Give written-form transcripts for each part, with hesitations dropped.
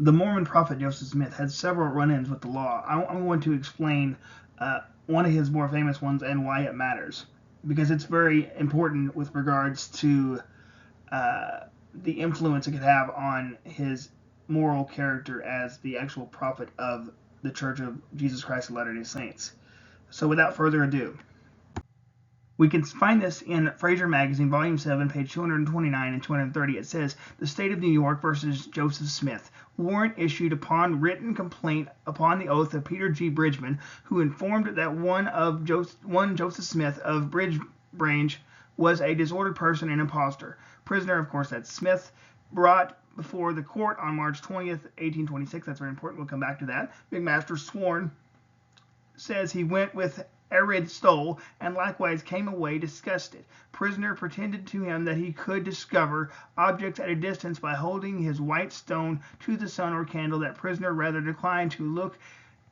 The Mormon prophet Joseph Smith had several run-ins with the law. I'm going to explain one of his more famous ones and why it matters, because it's very important with regards to the influence it could have on his moral character as the actual prophet of the Church of Jesus Christ of Latter-day Saints. So without further ado, we can find this in Fraser Magazine, Volume 7, page 229 and 230. It says, "The State of New York versus Joseph Smith. Warrant issued upon written complaint upon the oath of Peter G. Bridgman, who informed that one Joseph Smith of Bridgebranch was a disordered person and impostor. Prisoner," of course, that's Smith, "brought before the court on March 20th, 1826. That's very important. We'll come back to that. McMaster sworn, says he went with Arid Stoll, and likewise came away disgusted. Prisoner pretended to him that he could discover objects at a distance by holding his white stone to the sun or candle. That prisoner rather declined to look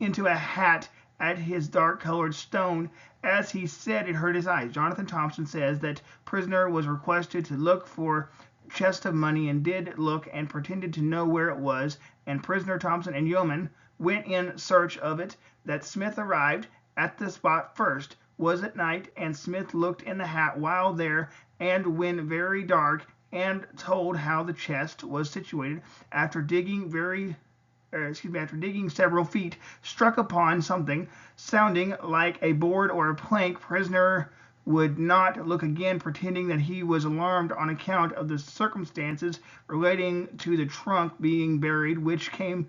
into a hat at his dark-colored stone. As he said, it hurt his eyes." Jonathan Thompson says that prisoner was requested to look for chest of money and did look and pretended to know where it was, and prisoner Thompson and Yeoman went in search of it. That Smith arrived at the spot first was at night, and Smith looked in the hat while there, and when very dark, and told how the chest was situated. After digging several feet, struck upon something sounding like a board or a plank. Prisoner would not look again, pretending that he was alarmed on account of the circumstances relating to the trunk being buried, which came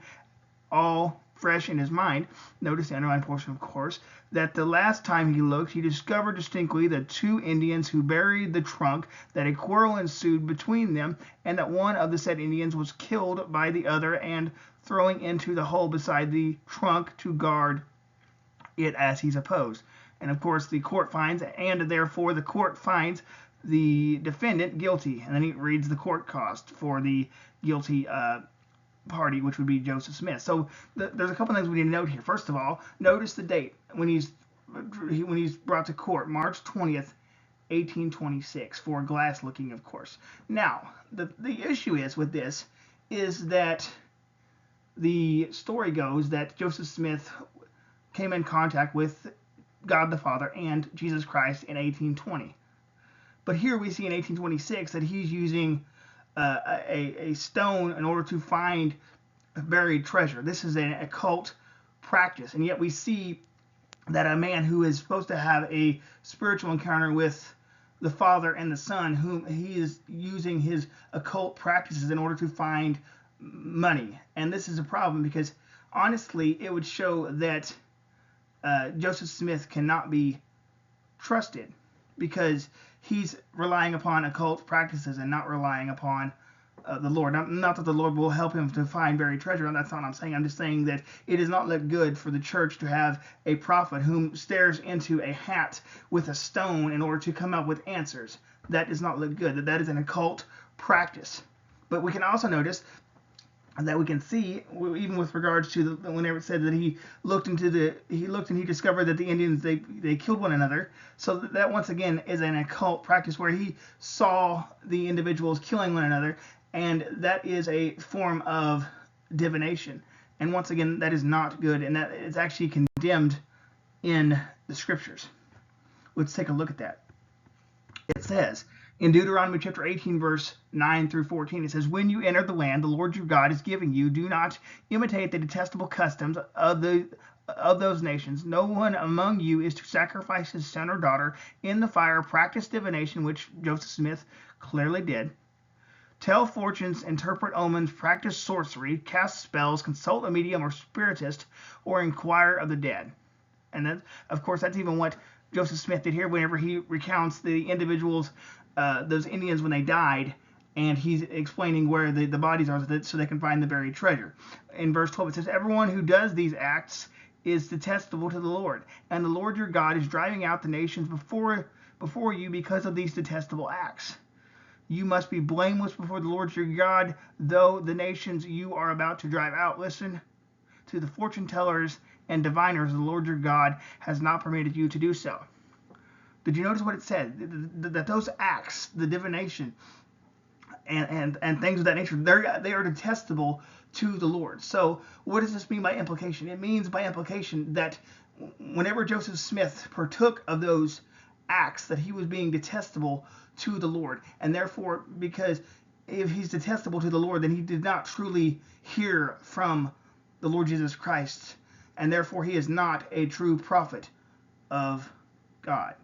all fresh in his mind. Notice the underlined portion, of course, that the last time he looked, he discovered distinctly the two Indians who buried the trunk, that a quarrel ensued between them, and that one of the said Indians was killed by the other, and throwing into the hole beside the trunk to guard it as he supposed. And of course, the court finds, and therefore the court finds the defendant guilty. And then he reads the court cost for the guilty party, which would be Joseph Smith. So there's a couple things we need to note here. First of all, notice the date when he's brought to court, March 20th, 1826, for glass looking, of course. Now, the issue is with this is that the story goes that Joseph Smith came in contact with God the Father and Jesus Christ in 1820. But here we see in 1826 that he's using a stone in order to find buried treasure. This is an occult practice, and yet we see that a man who is supposed to have a spiritual encounter with the Father and the Son, whom he is using his occult practices in order to find money. And this is a problem because honestly it would show that Joseph Smith cannot be trusted, because he's relying upon occult practices and not relying upon the Lord. Not that the Lord will help him to find buried treasure, and that's not what I'm saying. I'm just saying that it does not look good for the church to have a prophet whom stares into a hat with a stone in order to come up with answers. That does not look good. That is an occult practice. But we can also notice that we can see, even with regards to whenever it said that he looked and he discovered that the Indians they killed one another. So that once again is an occult practice where he saw the individuals killing one another, and that is a form of divination. And once again, that is not good, and that is actually condemned in the scriptures. Let's take a look at that. It says in Deuteronomy chapter 18, verse 9 through 14, it says, "When you enter the land the Lord your God is giving you, do not imitate the detestable customs of those nations. No one among you is to sacrifice his son or daughter in the fire, practice divination," which Joseph Smith clearly did, "tell fortunes, interpret omens, practice sorcery, cast spells, consult a medium or spiritist, or inquire of the dead." And then, of course, that's even what Joseph Smith did here whenever he recounts the individuals, those Indians, when they died, and he's explaining where the bodies are so they can find the buried treasure. In verse 12 it says, "Everyone who does these acts is detestable to the Lord, and the Lord your God is driving out the nations before you because of these detestable acts. You must be blameless before the Lord your God, though the nations you are about to drive out listen to the fortune tellers and diviners. The Lord your God has not permitted you to do so." Did you notice what it said? That those acts, the divination, and things of that nature. They are detestable to the Lord. So what does this mean by implication? It means by implication that whenever Joseph Smith partook of those acts, that he was being detestable to the Lord. And therefore, because if he's detestable to the Lord, then he did not truly hear from the Lord Jesus Christ. And therefore, he is not a true prophet of God.